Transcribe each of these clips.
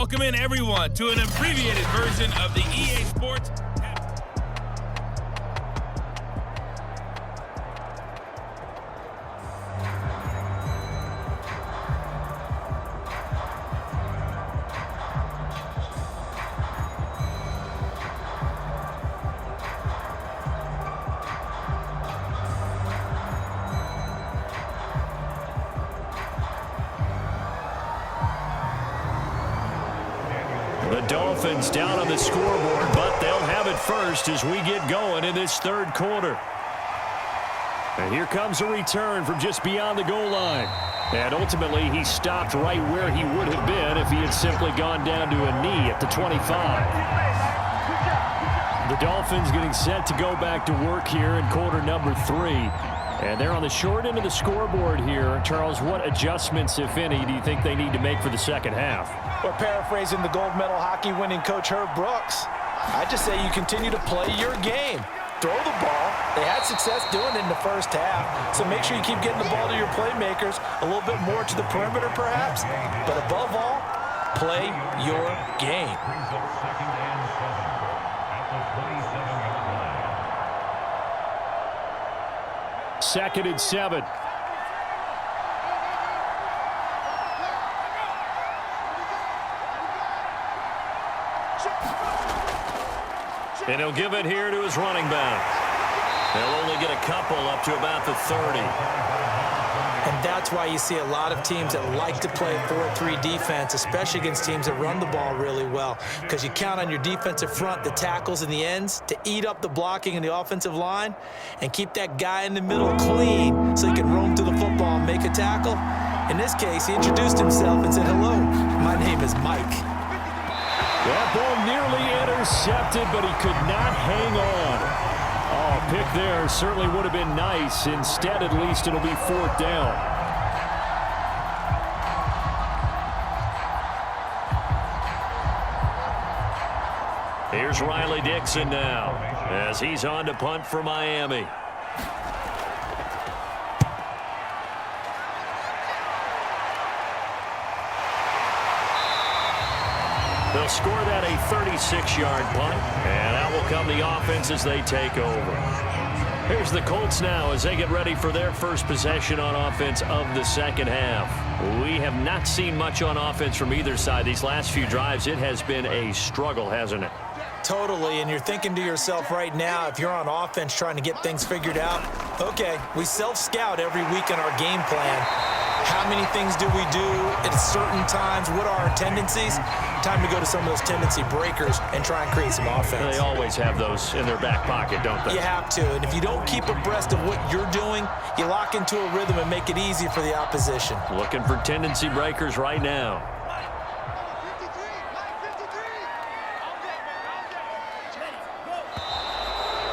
Welcome in, everyone, to an abbreviated version of the EA Sports. The Dolphins down on the scoreboard, but they'll have it first as we get going in this third quarter. And here comes a return from just beyond the goal line. And ultimately, he stopped right where he would have been if he had simply gone down to a knee at the 25. The Dolphins getting set to go back to work here in quarter number 3. And they're on the short end of the scoreboard here. Charles, what adjustments, if any, do you think they need to make for the second half? Well, paraphrasing the gold medal hockey winning coach Herb Brooks, I just say you continue to play your game. Throw the ball. They had success doing it in the first half, so make sure you keep getting the ball to your playmakers, a little bit more to the perimeter perhaps, but above all, play your game. Second and 7. And he'll give it here to his running back. They'll only get a couple up to about the 30. And that's why you see a lot of teams that like to play 4-3 defense, especially against teams that run the ball really well, because you count on your defensive front, the tackles and the ends, to eat up the blocking in the offensive line and keep that guy in the middle clean so he can roam through the football and make a tackle. In this case, he introduced himself and said, "Hello, my name is Mike." That ball nearly intercepted, but he could not hang on. Oh, pick there certainly would have been nice. Instead, at least, it'll be fourth down. Here's Riley Dixon now as he's on to punt for Miami. They'll score that a 36-yard punt, and out will come the offense as they take over. Here's the Colts now as they get ready for their first possession on offense of the second half. We have not seen much on offense from either side. These last few drives, it has been a struggle, hasn't it? Totally, and you're thinking to yourself right now, if you're on offense trying to get things figured out, okay, we self-scout every week in our game plan. How many things do we do at certain times? What are our tendencies? Time to go to some of those tendency breakers and try and create some offense. They always have those in their back pocket, don't they? You have to, and if you don't keep abreast of what you're doing, you lock into a rhythm and make it easy for the opposition. Looking for tendency breakers right now.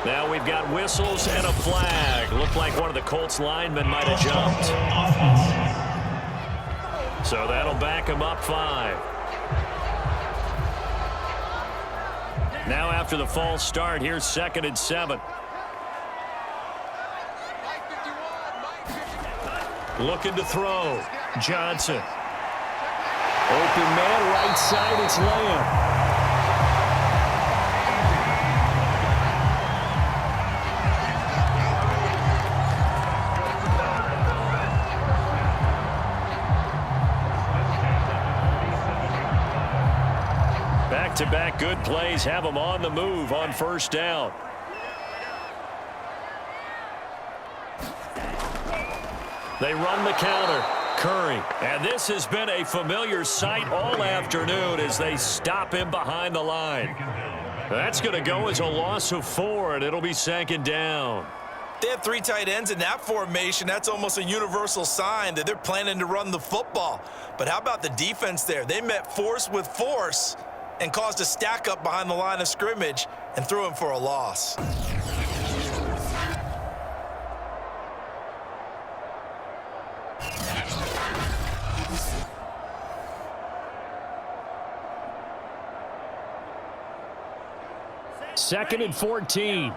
Now we've got whistles and a flag. Looked like one of the Colts linemen might have jumped. So that'll back him up 5. Now after the false start, here's second and 7. Looking to throw. Johnson. Open man, right side, it's Lamb. Back-to-back good plays have them on the move on first down. They run the counter. Curry. And this has been a familiar sight all afternoon as they stop him behind the line. That's going to go as a loss of 4, and it'll be second down. They have 3 tight ends in that formation. That's almost a universal sign that they're planning to run the football. But how about the defense there? They met force with force and caused a stack up behind the line of scrimmage and threw him for a loss. Second and 14.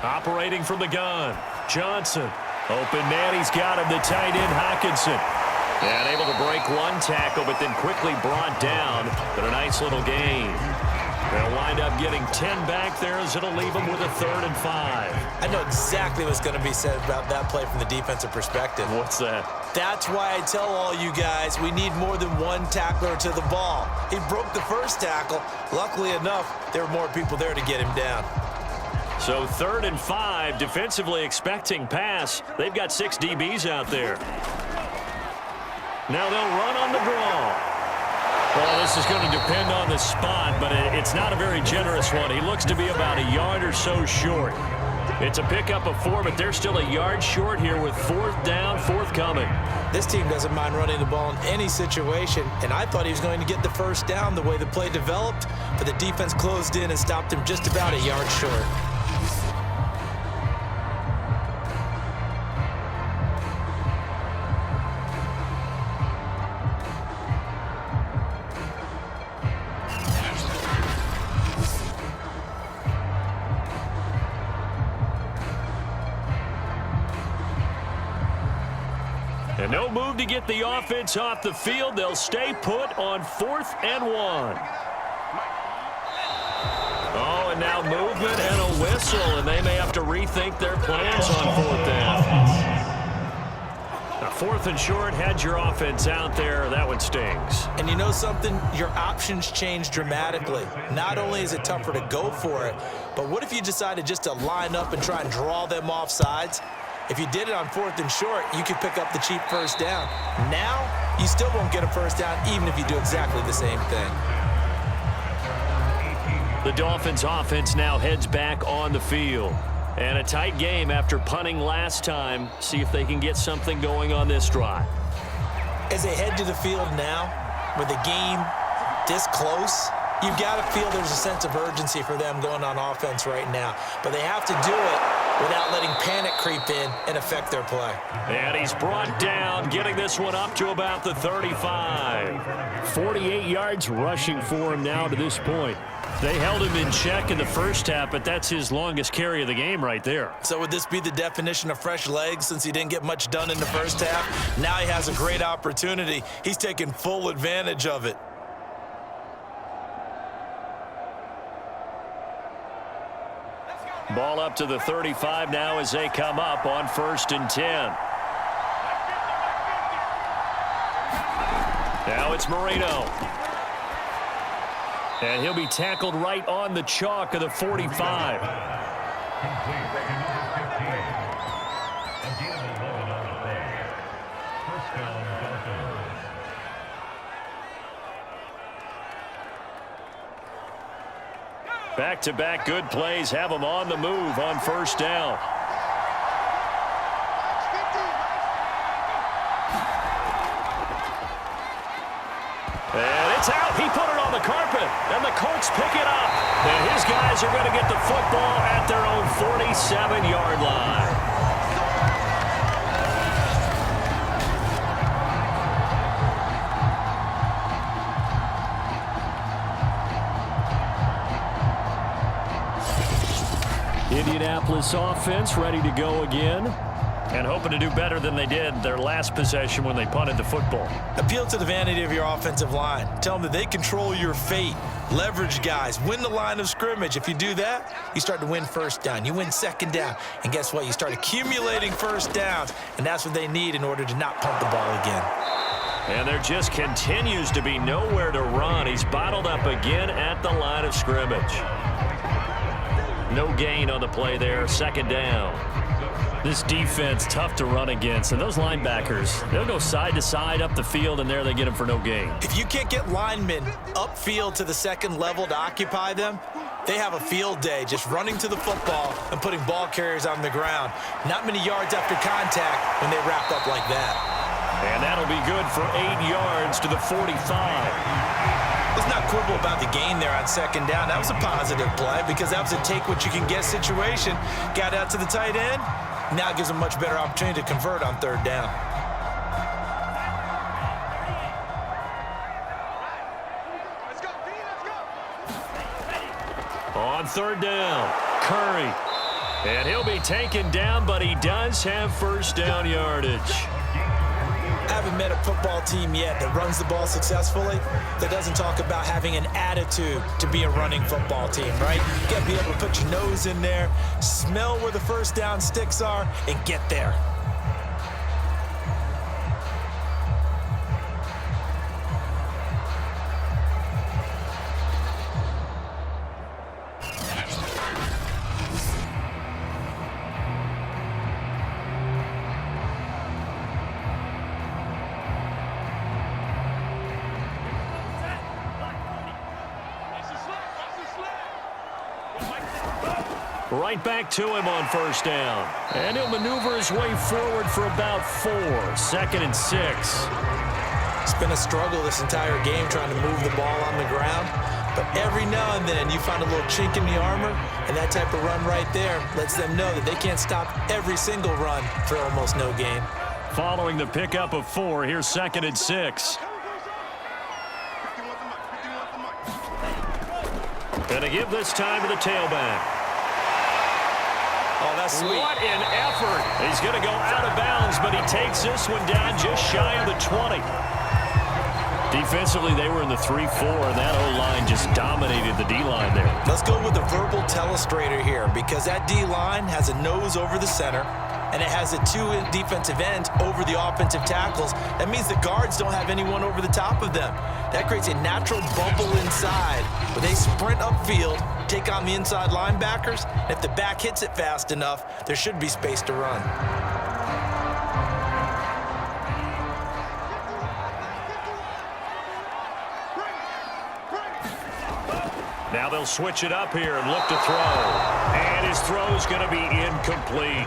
Operating from the gun. Johnson. Open man, he's got him. The tight end, Hockenson. And able to break one tackle, but then quickly brought down. But a nice little gain. They'll wind up getting 10 back there as it'll leave them with a 3rd and 5. I know exactly what's going to be said about that play from the defensive perspective. What's that? That's why I tell all you guys we need more than one tackler to the ball. He broke the first tackle. Luckily enough, there were more people there to get him down. So 3rd and 5, defensively expecting pass. They've got 6 DBs out there. Now they'll run on the draw. Well, this is going to depend on the spot, but it's not a very generous one. He looks to be about a yard or so short. It's a pickup of 4, but they're still a yard short here with 4th down, forthcoming. This team doesn't mind running the ball in any situation, and I thought he was going to get the 1st down the way the play developed, but the defense closed in and stopped him just about a yard short. And no move to get the offense off the field. They'll stay put on 4th and 1. Oh, and now movement and a whistle, and they may have to rethink their plans on 4th down. Now, 4th and short, had your offense out there. That one stings. And you know something? Your options change dramatically. Not only is it tougher to go for it, but what if you decided just to line up and try and draw them off sides? If you did it on 4th and short, you could pick up the cheap 1st down. Now, you still won't get a 1st down even if you do exactly the same thing. The Dolphins offense now heads back on the field. And a tight game after punting last time. See if they can get something going on this drive. As they head to the field now, with the game this close, you've got to feel there's a sense of urgency for them going on offense right now. But they have to do it without letting panic creep in and affect their play. And he's brought down, getting this one up to about the 35. 48 yards rushing for him now to this point. They held him in check in the first half, but that's his longest carry of the game right there. So would this be the definition of fresh legs since he didn't get much done in the first half? Now he has a great opportunity. He's taking full advantage of it. Ball up to the 35 now as they come up on 1st and 10. Now it's Marino. And he'll be tackled right on the chalk of the 45. Back-to-back good plays have them on the move on 1st down. And it's out. He put it on the carpet, and the Colts pick it up. And his guys are going to get the football at their own 47-yard line. Indianapolis offense ready to go again and hoping to do better than they did their last possession when they punted the football. Appeal to the vanity of your offensive line. Tell them that they control your fate. Leverage guys. Win the line of scrimmage. If you do that, you start to win 1st down. You win 2nd down. And guess what? You start accumulating 1st downs. And that's what they need in order to not punt the ball again. And there just continues to be nowhere to run. He's bottled up again at the line of scrimmage. No gain on the play there. 2nd down. This defense tough to run against, and those linebackers, they'll go side to side up the field, and there they get them for no gain. If you can't get linemen upfield to the 2nd level to occupy them, they have a field day just running to the football and putting ball carriers on the ground. Not many yards after contact when they wrap up like that. And that'll be good for 8 yards to the 45. Let's not quibble about the gain there on 2nd down. That was a positive play because that was a take-what-you-can-get situation. Got out to the tight end. Now it gives them a much better opportunity to convert on 3rd down. Let's go, B, let's go. On 3rd down, Curry. And he'll be taken down, but he does have 1st down yardage. haven't met a football team yet that runs the ball successfully that doesn't talk about having an attitude to be a running football team, right? You got to be able to put your nose in there, smell where the first down sticks are, and get there. Right back to him on first down. And he'll maneuver his way forward for about 4. 2nd and 6. It's been a struggle this entire game trying to move the ball on the ground. But every now and then you find a little chink in the armor, and that type of run right there lets them know that they can't stop every single run for almost no gain. Following the pickup of 4, here's 2nd and 6. Gonna give this time to the tailback. Oh, that's sweet. What an effort. He's going to go out of bounds, but he takes this one down just shy of the 20. Defensively, they were in the 3-4, and that O-line just dominated the D-line there. Let's go with a verbal telestrator here, because that D-line has a nose over the center, and it has a 2 defensive ends over the offensive tackles. That means the guards don't have anyone over the top of them. That creates a natural bubble inside where they sprint upfield, take on the inside linebackers. If the back hits it fast enough, there should be space to run. Now they'll switch it up here and look to throw. And his throw's going to be incomplete.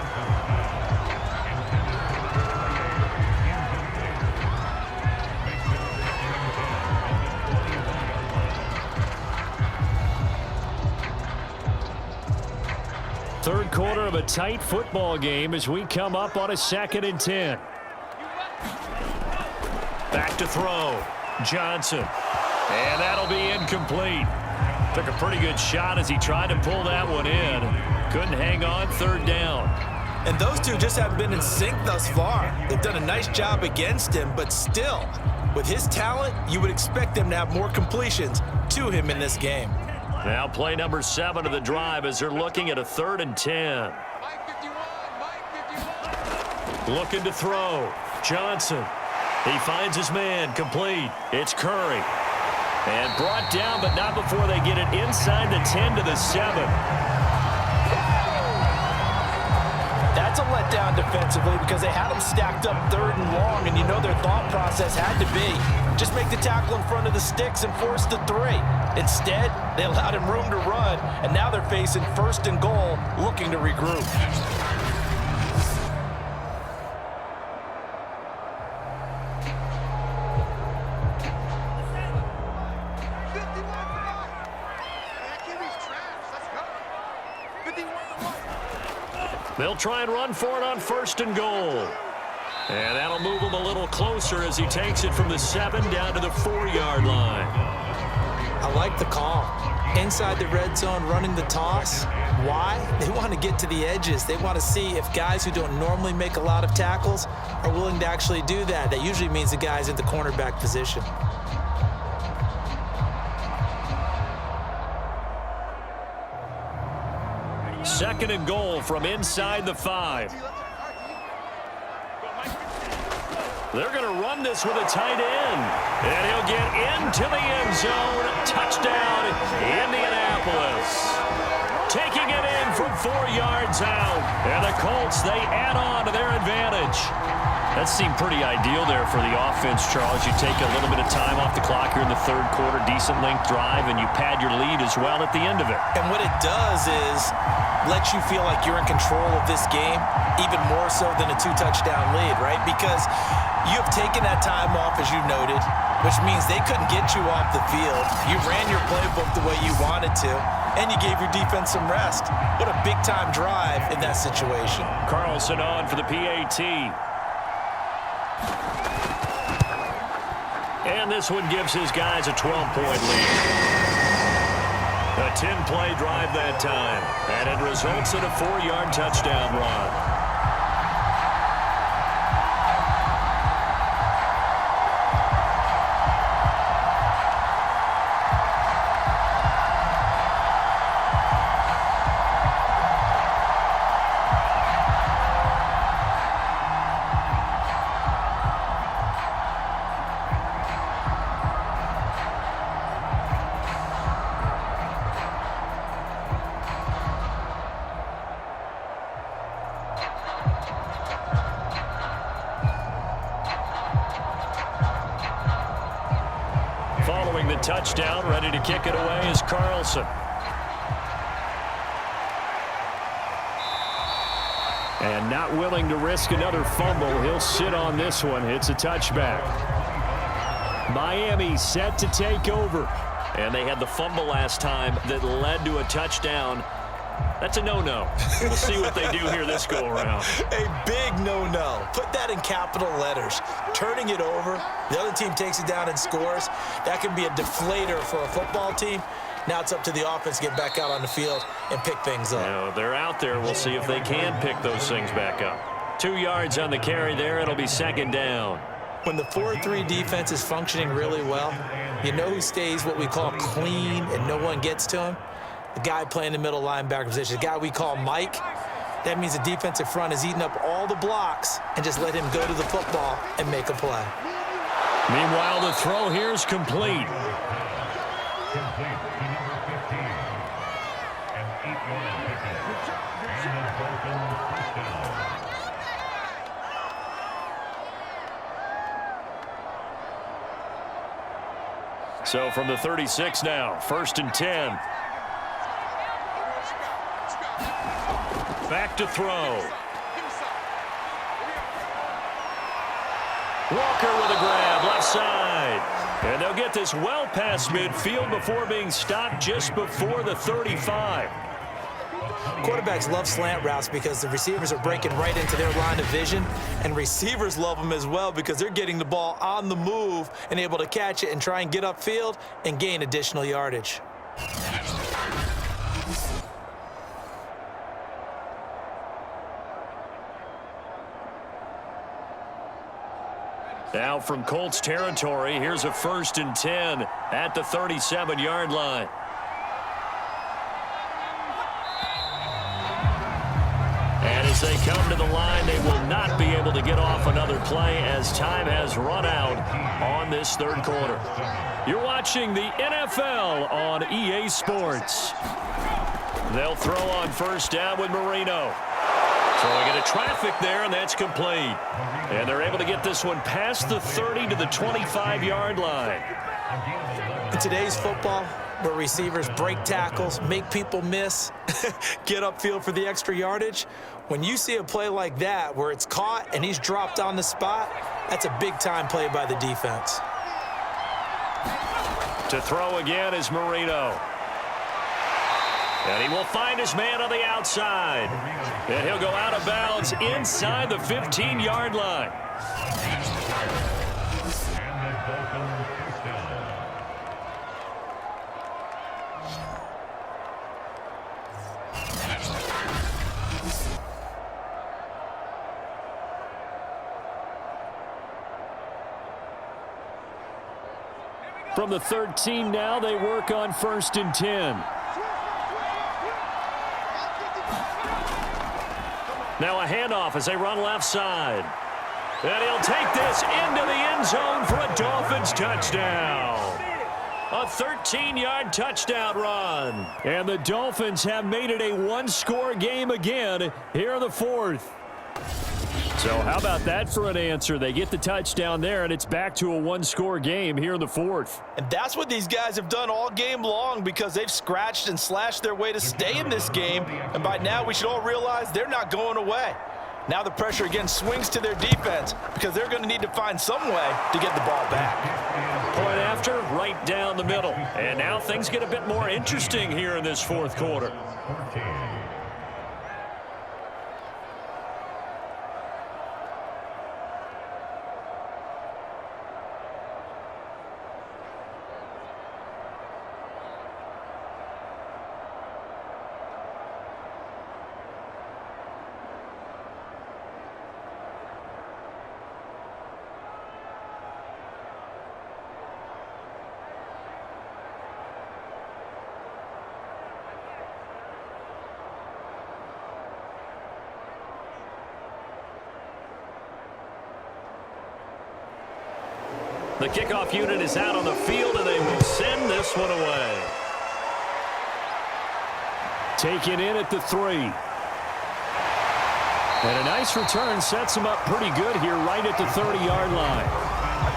Third quarter of a tight football game as we come up on a 2nd and 10. Back to throw. Johnson. And that'll be incomplete. Took a pretty good shot as he tried to pull that one in. Couldn't hang on. 3rd down. And those two just haven't been in sync thus far. They've done a nice job against him, but still, with his talent, you would expect them to have more completions to him in this game. Now play number 7 of the drive as they're looking at a 3rd and 10. Looking to throw. Johnson. He finds his man. Complete. It's Curry. And brought down, but not before they get it inside the 10 to the 7. That's a letdown defensively because they had them stacked up 3rd and long, and you know their thought process had to be just make the tackle in front of the sticks and force the 3. Instead, they allowed him room to run, and now they're facing 1st and goal, looking to regroup. They'll try and run for it on 1st and goal. And that'll move him a little closer as he takes it from the 7 down to the 4-yard line. I like the call. Inside the red zone, running the toss. Why? They want to get to the edges. They want to see if guys who don't normally make a lot of tackles are willing to actually do that. That usually means the guy's in the cornerback position. Second and goal from inside the 5. They're going to run this with a tight end. And he'll get into the end zone. Touchdown, Indianapolis. Taking it in from 4 yards out. And the Colts, they add on to their advantage. That seemed pretty ideal there for the offense, Charles. You take a little bit of time off the clock here in the 3rd quarter, decent length drive, and you pad your lead as well at the end of it. And what it does is let you feel like you're in control of this game, even more so than a 2-touchdown lead, right? Because you have taken that time off, as you noted, which means they couldn't get you off the field. You ran your playbook the way you wanted to, and you gave your defense some rest. What a big-time drive in that situation. Carlson on for the PAT. And this one gives his guys a 12-point lead. A 10-play drive that time. And it results in a 4-yard touchdown run. throwing the touchdown. Ready to kick it away is Carlson. And not willing to risk another fumble. He'll sit on this one. It's a touchback. Miami set to take over. And they had the fumble last time that led to a touchdown. That's a no-no. We'll see what they do here this go-around. A big no-no. Put that in capital letters. Turning it over, the other team takes it down and scores. That can be a deflator for a football team. Now it's up to the offense to get back out on the field and pick things up. Now, they're out there. We'll see if they can pick those things back up. 2 yards on the carry there. It'll be second down. When the 4-3 defense is functioning really well, you know who stays what we call clean and no one gets to him? The guy playing the middle linebacker position, the guy we call Mike. That means the defensive front is eating up all the blocks and just let him go to the football and make a play. Meanwhile, the throw here is complete. So from the 36 now, 1st and 10. Back to throw. Walker with a grab, left side. And they'll get this well past midfield before being stopped just before the 35. Quarterbacks love slant routes because the receivers are breaking right into their line of vision, and receivers love them as well because they're getting the ball on the move and able to catch it and try and get upfield and gain additional yardage. Now from Colts territory, here's a 1st and 10 at the 37-yard line. And as they come to the line, they will not be able to get off another play as time has run out on this 3rd quarter. You're watching the NFL on EA Sports. They'll throw on 1st down with Marino. Throwing into traffic there, and that's complete. And they're able to get this one past the 30 to the 25-yard line. In today's football, where receivers break tackles, make people miss, get upfield for the extra yardage, when you see a play like that where it's caught and he's dropped on the spot, that's a big-time play by the defense. To throw again is Marino. And he will find his man on the outside. And he'll go out of bounds inside the 15-yard line. From the 13 now, they work on 1st and 10. Now a handoff as they run left side. And he'll take this into the end zone for a Dolphins touchdown. A 13-yard touchdown run. And the Dolphins have made it a one-score game again here in the 4th. So how about that for an answer? They get the touchdown there, and it's back to a one-score game here in the 4th. And that's what these guys have done all game long because they've scratched and slashed their way to stay in this game. And by now, we should all realize they're not going away. Now the pressure again swings to their defense because they're going to need to find some way to get the ball back. Point after, right down the middle. And now things get a bit more interesting here in this 4th quarter. The kickoff unit is out on the field, and they will send this one away. Taken in at the 3. And a nice return sets him up pretty good here right at the 30-yard line.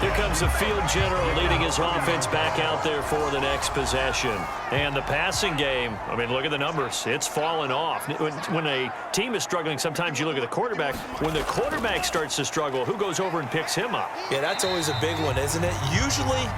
Here comes the field general leading his offense back out there for the next possession. And the passing game, I mean, look at the numbers. It's fallen off. When a team is struggling, sometimes you look at the quarterback. When the quarterback starts to struggle, who goes over and picks him up? Yeah, that's always a big one, isn't it? Usually,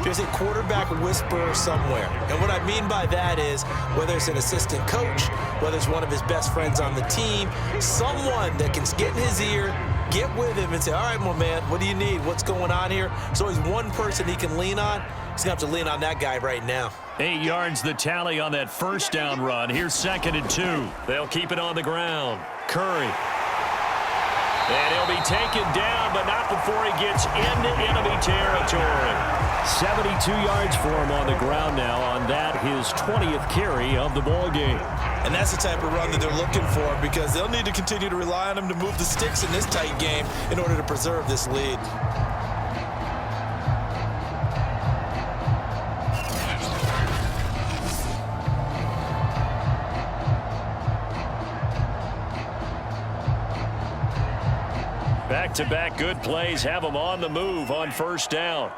there's a quarterback whisperer somewhere. And what I mean by that is, whether it's an assistant coach, whether it's one of his best friends on the team, someone that can get in his ear, get with him and say, all right, my man, what do you need? What's going on here? So there's one person he can lean on. He's going to have to lean on that guy right now. 8 yards the tally on that first down run. Here's 2nd and 2. They'll keep it on the ground. Curry. And he'll be taken down, but not before he gets into enemy territory. 72 yards for him on the ground now on that, his 20th carry of the ball game. And that's the type of run that they're looking for, because they'll need to continue to rely on him to move the sticks in this tight game in order to preserve this lead. Back-to-back good plays have them on the move on first down.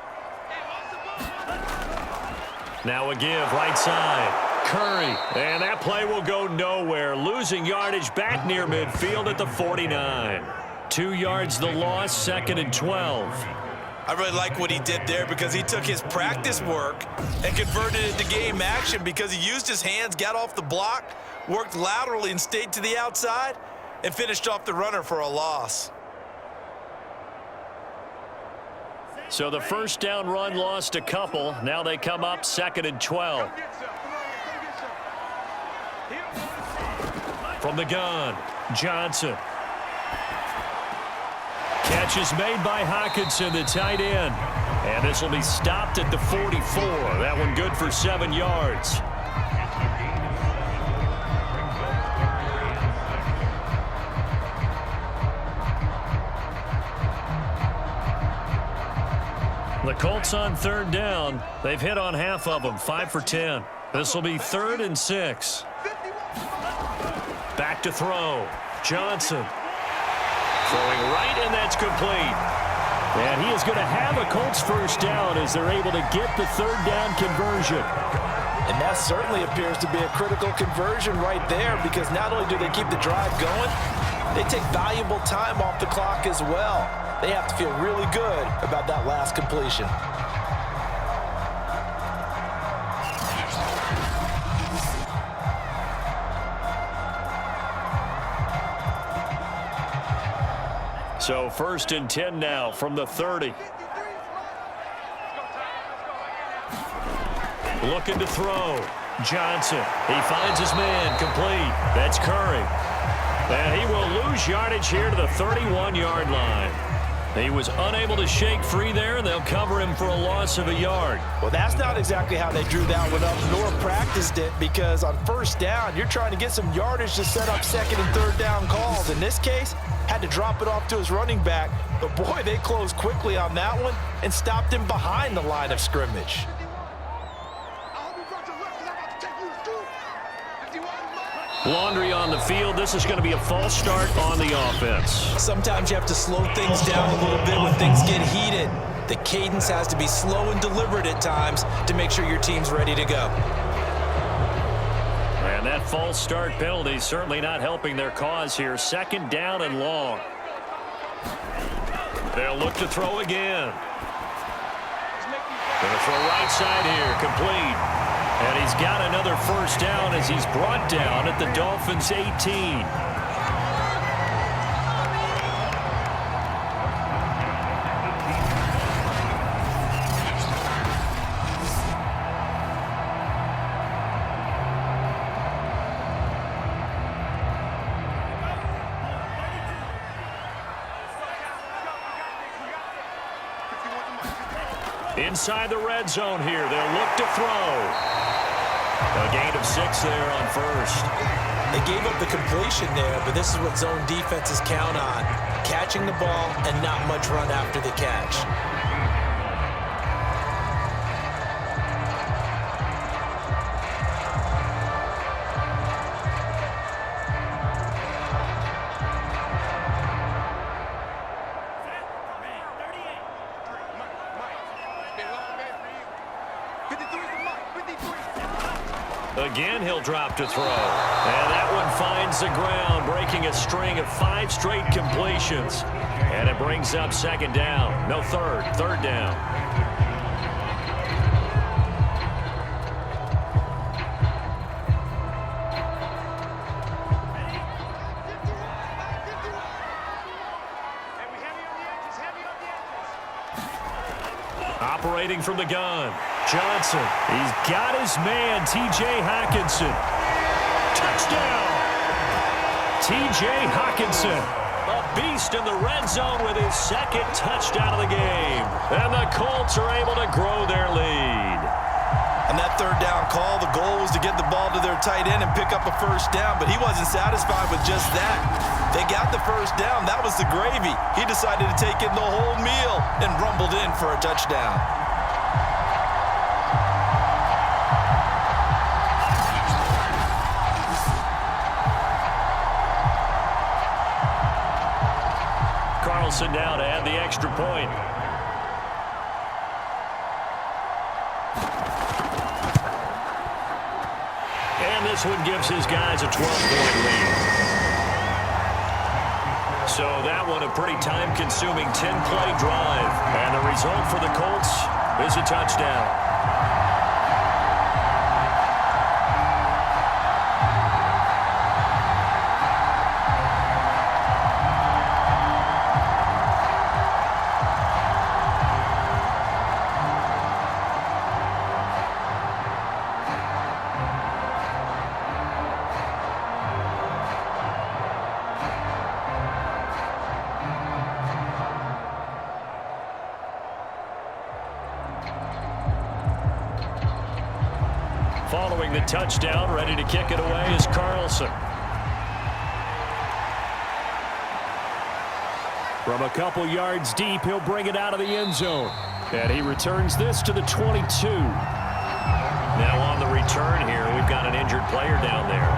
Now a give right side. Curry, and that play will go nowhere. Losing yardage back near midfield at the 49. 2 yards the loss, 2nd and 12. I really like what he did there, because he took his practice work and converted it to game action, because he used his hands, got off the block, worked laterally and stayed to the outside, and finished off the runner for a loss. So the first down run lost a couple. Now they come up 2nd and 12. From the gun, Johnson. Catch is made by Hockenson, the tight end. And this will be stopped at the 44. That one good for 7 yards. The Colts on 3rd down. They've hit on half of them, 5 for 10. This will be 3rd and 6. Back to throw. Johnson. Throwing right, and that's complete. And he is going to have a Colts first down as they're able to get the 3rd down conversion. And that certainly appears to be a critical conversion right there, because not only do they keep the drive going, they take valuable time off the clock as well. They have to feel really good about that last completion. So 1st and 10 now from the 30. Looking to throw. Johnson. He finds his man. Complete. That's Curry. And he will lose yardage here to the 31-yard line. He was unable to shake free there, and they'll cover him for a loss of a yard. Well, that's not exactly how they drew that one up, nor practiced it, because on first down, you're trying to get some yardage to set up 2nd and 3rd down calls. In this case, had to drop it off to his running back. But, boy, they closed quickly on that one and stopped him behind the line of scrimmage. Laundry on the field. This is going to be a false start on the offense. Sometimes you have to slow things down a little bit when things get heated. The cadence has to be slow and deliberate at times to make sure your team's ready to go. And that false start penalty certainly not helping their cause here. 2nd down and long. They'll look to throw again. Going to throw right side here. Complete. And he's got another first down as he's brought down at the Dolphins' 18. Inside the red zone here. They'll look to throw. A gain of 6 there on first. They gave up the completion there, but this is what zone defenses count on. Catching the ball and not much run after the catch. Again, he'll drop to throw. And that one finds the ground, breaking a string of 5 straight completions. And it brings up second down. No, third down. Operating from the gun, Johnson. He's got his man, T.J. Hockenson. Touchdown! T.J. Hockenson, a beast in the red zone with his second touchdown of the game. And the Colts are able to grow their lead. On that third down call, the goal was to get the ball to their tight end and pick up a first down, but he wasn't satisfied with just that. They got the first down. That was the gravy. He decided to take in the whole meal and rumbled in for a touchdown. Carlson down to add the extra point. And this one gives his guys a 12-point lead. So that one a pretty time-consuming 10-play drive. And the result for the Colts is a touchdown. Following the touchdown, ready to kick it away is Carlson. From a couple yards deep, he'll bring it out of the end zone. And he returns this to the 22. Now on the return here, we've got an injured player down there.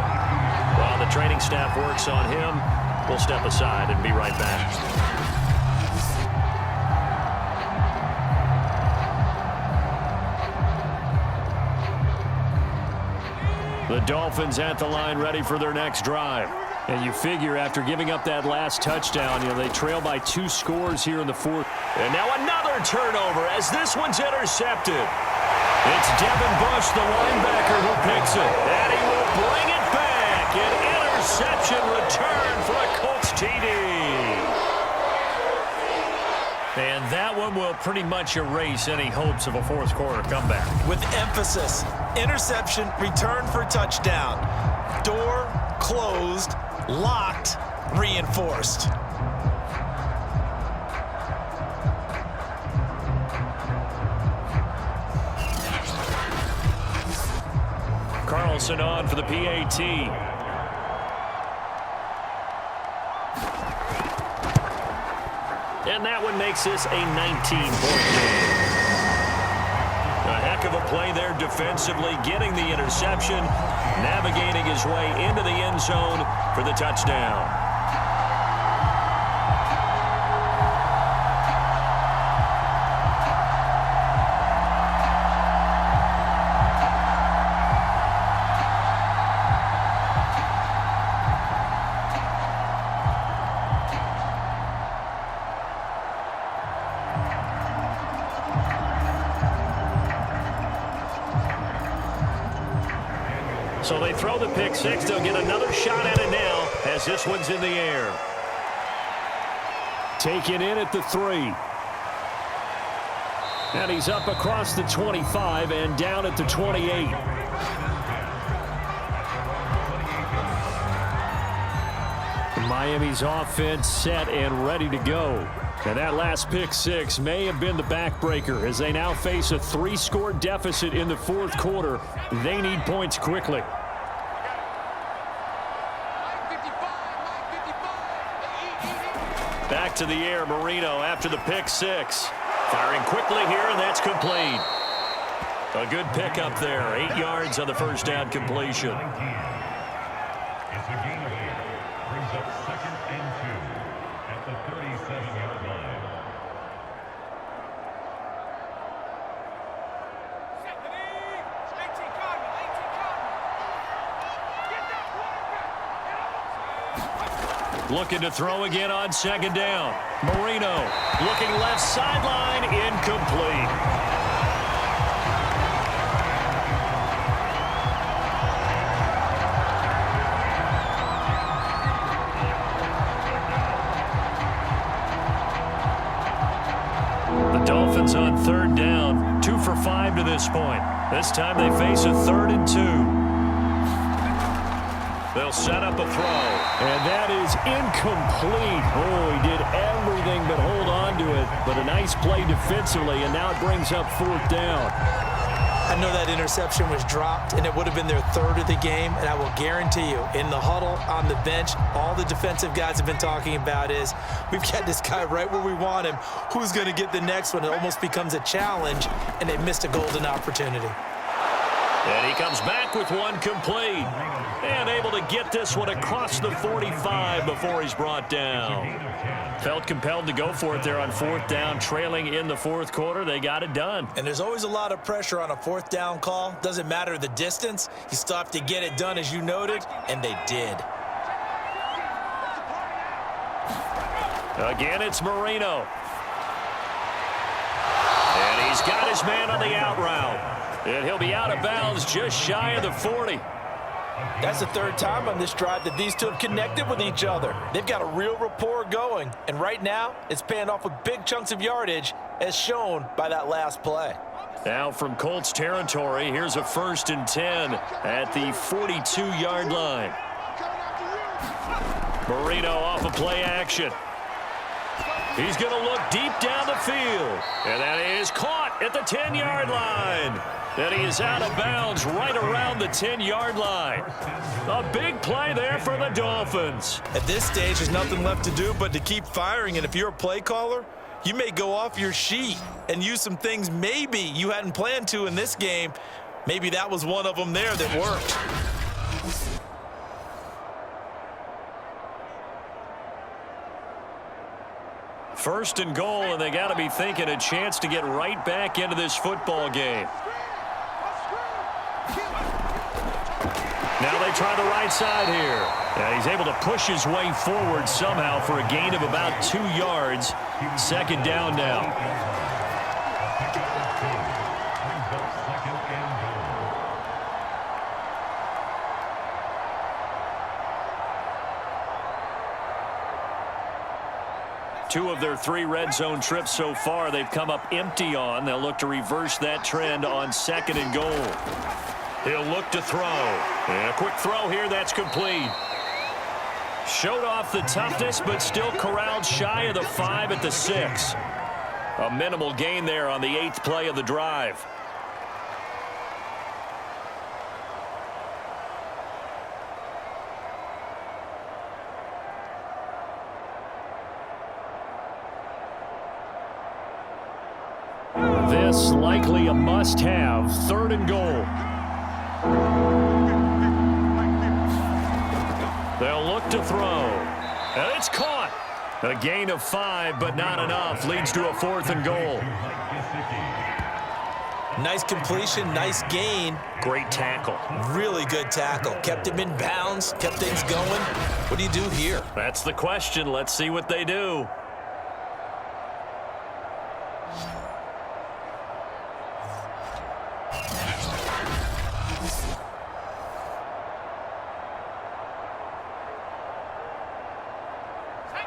While the training staff works on him, we'll step aside and be right back. The Dolphins at the line ready for their next drive. And you figure after giving up that last touchdown, they trail by 2 scores here in the fourth. And now another turnover as this one's intercepted. It's Devin Bush, the linebacker, who picks it. And he will bring it back. An interception return for a Colts TD. And that one will pretty much erase any hopes of a fourth quarter comeback. With emphasis, interception, return for touchdown. Door closed, locked, reinforced. Carlson on for the PAT. And that one makes this a 19-point game. A heck of a play there defensively, getting the interception, navigating his way into the end zone for the touchdown. So they throw the pick six. They'll get another shot at it now as this one's in the air. Taken in at the 3. And he's up across the 25 and down at the 28. Miami's offense set and ready to go. And that last pick six may have been the backbreaker as they now face a 3-score deficit in the fourth quarter. They need points quickly. Back to the air, Marino after the pick six. Firing quickly here, and that's complete. A good pick up there. 8 yards on the first down completion. Brings up 2nd and 2 at the 37-yard line. Looking to throw again on second down. Marino looking left sideline, incomplete. The Dolphins on third down, 2 for 5 to this point. This time they face a 3rd and 2. They'll set up a throw. And that is incomplete. Oh, he did everything but hold on to it. But a nice play defensively, and now it brings up 4th down. I know that interception was dropped, and it would have been their 3rd of the game, and I will guarantee you, in the huddle, on the bench, all the defensive guys have been talking about is, we've got this guy right where we want him. Who's going to get the next one? It almost becomes a challenge, and they missed a golden opportunity. And he comes back with one complete. And able to get this one across the 45 before he's brought down. Felt compelled to go for it there on 4th down, trailing in the 4th quarter. They got it done. And there's always a lot of pressure on a 4th down call. Doesn't matter the distance. You still have to get it done, as you noted, and they did. Again, it's Marino. And he's got his man on the out route. And he'll be out of bounds just shy of the 40. That's the 3rd time on this drive that these two have connected with each other. They've got a real rapport going, and right now it's paying off with big chunks of yardage, as shown by that last play. Now from Colts territory, here's a 1st and 10 at the 42-yard line. Marino off of play action. He's going to look deep down the field, and that is caught at the 10-yard line. And he is out of bounds right around the 10-yard line. A big play there for the Dolphins. At this stage, there's nothing left to do but to keep firing. And if you're a play caller, you may go off your sheet and use some things maybe you hadn't planned to in this game. Maybe that was one of them there that worked. First and goal, and they got to be thinking a chance to get right back into this football game. Now they try the right side here. And he's able to push his way forward somehow for a gain of about 2 yards. 2nd down now. Two of their 3 red zone trips so far, they've come up empty on. They'll look to reverse that trend on 2nd and goal. He'll look to throw. And a quick throw here, that's complete. Showed off the toughness, but still corralled shy of the 5 at the 6. A minimal gain there on the 8th play of the drive. This likely a must-have. 3rd and goal. They'll look to throw. And it's caught. A gain of 5, but not enough. Leads to a 4th and goal. Nice completion, nice gain. Great tackle. Really good tackle. Kept him in bounds, kept things going. What do you do here? That's the question. Let's see what they do.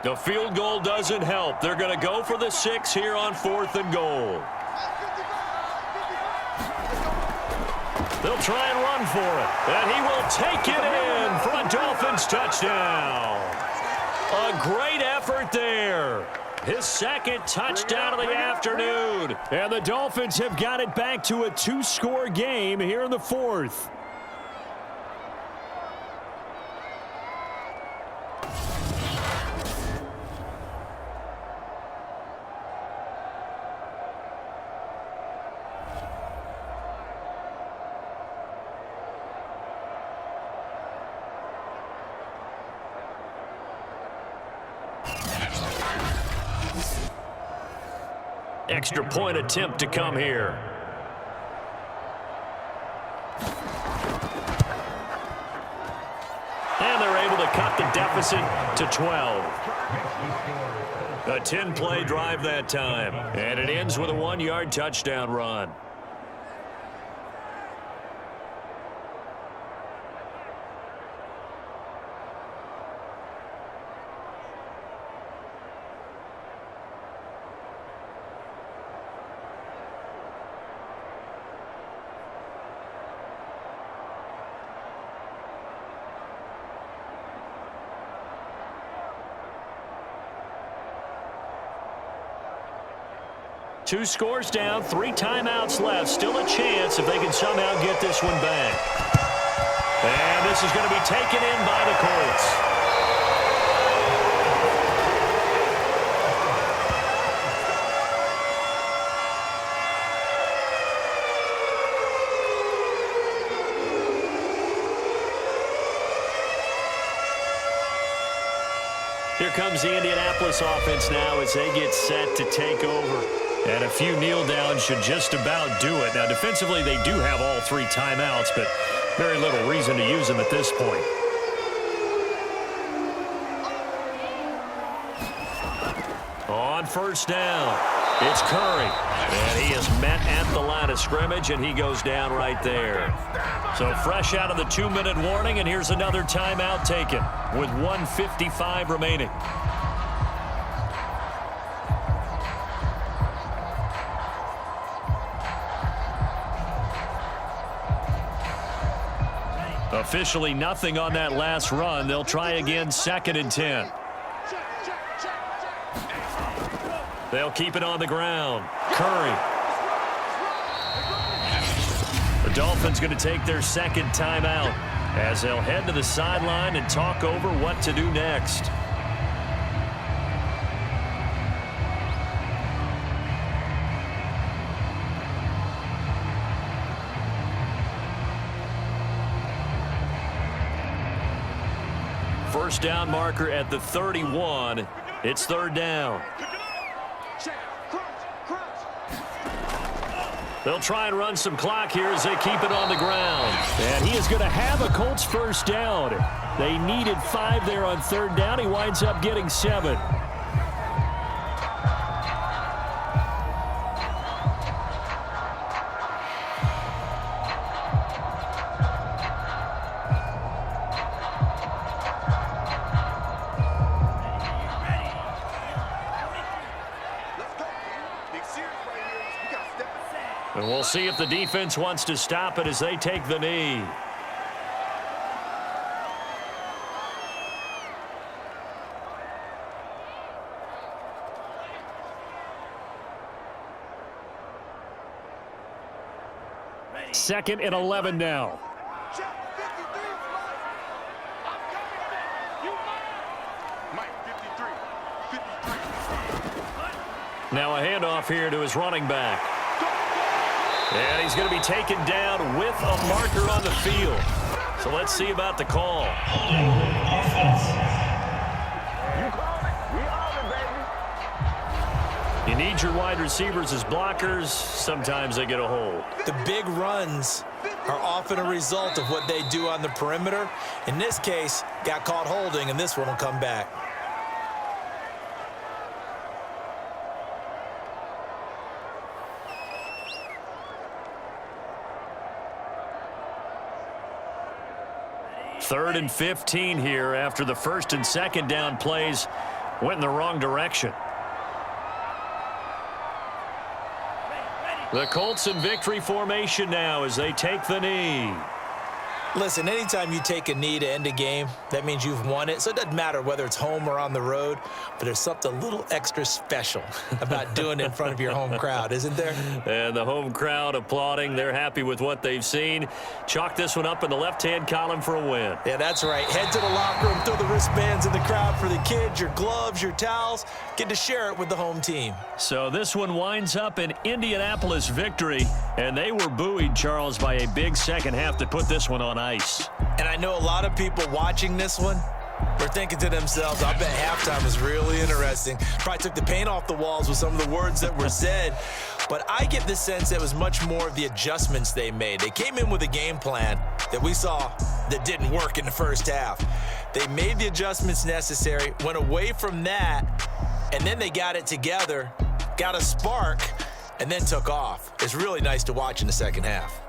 The field goal doesn't help. They're going to go for the 6 here on 4th and goal. They'll try and run for it. And he will take it in for a Dolphins touchdown. A great effort there. His 2nd touchdown of the afternoon. And the Dolphins have got it back to a 2-score game here in the 4th. Extra point attempt to come here. And they're able to cut the deficit to 12. A 10-play drive that time, and it ends with a 1-yard touchdown run. Two scores down, 3 timeouts left. Still a chance if they can somehow get this one back. And this is going to be taken in by the Colts. Here comes the Indianapolis offense now as they get set to take over. And a few kneel downs should just about do it. Now, defensively, they do have all 3 timeouts, but very little reason to use them at this point. On first down, it's Curry. And he is met at the line of scrimmage, and he goes down right there. So fresh out of the 2-minute warning, and here's another timeout taken with 1:55 remaining. Officially nothing on that last run. They'll try again, 2nd and 10. They'll keep it on the ground. Curry. The Dolphins going to take their 2nd timeout as they'll head to the sideline and talk over what to do next. First down marker at the 31. It's 3rd down. They'll try and run some clock here as they keep it on the ground. And he is going to have a Colts first down. They needed 5 there on 3rd down. He winds up getting 7. And we'll see if the defense wants to stop it as they take the knee. Second and 11 now. Now a handoff here to his running back. And he's going to be taken down with a marker on the field. So let's see about the call. You need your wide receivers as blockers. Sometimes they get a hold. The big runs are often a result of what they do on the perimeter. In this case, got caught holding, and this one will come back. Third and 15 here after the 1st and 2nd down plays went in the wrong direction. The Colts in victory formation now as they take the knee. Listen, anytime you take a knee to end a game, that means you've won it. So it doesn't matter whether it's home or on the road, but there's something a little extra special about doing it in front of your home crowd, isn't there? And the home crowd applauding. They're happy with what they've seen. Chalk this one up in the left-hand column for a win. Yeah, that's right. Head to the locker room, throw the wristbands in the crowd for the kids, your gloves, your towels. Get to share it with the home team. So this one winds up an Indianapolis victory, and they were buoyed, Charles, by a big second half to put this one on ice. And I know a lot of people watching this one, they're thinking to themselves, I bet halftime was really interesting. Probably took the paint off the walls with some of the words that were said. But I get the sense it was much more of the adjustments they made. They came in with a game plan that we saw that didn't work in the first half. They made the adjustments necessary, went away from that, and then they got it together, got a spark, and then took off. It's really nice to watch in the second half.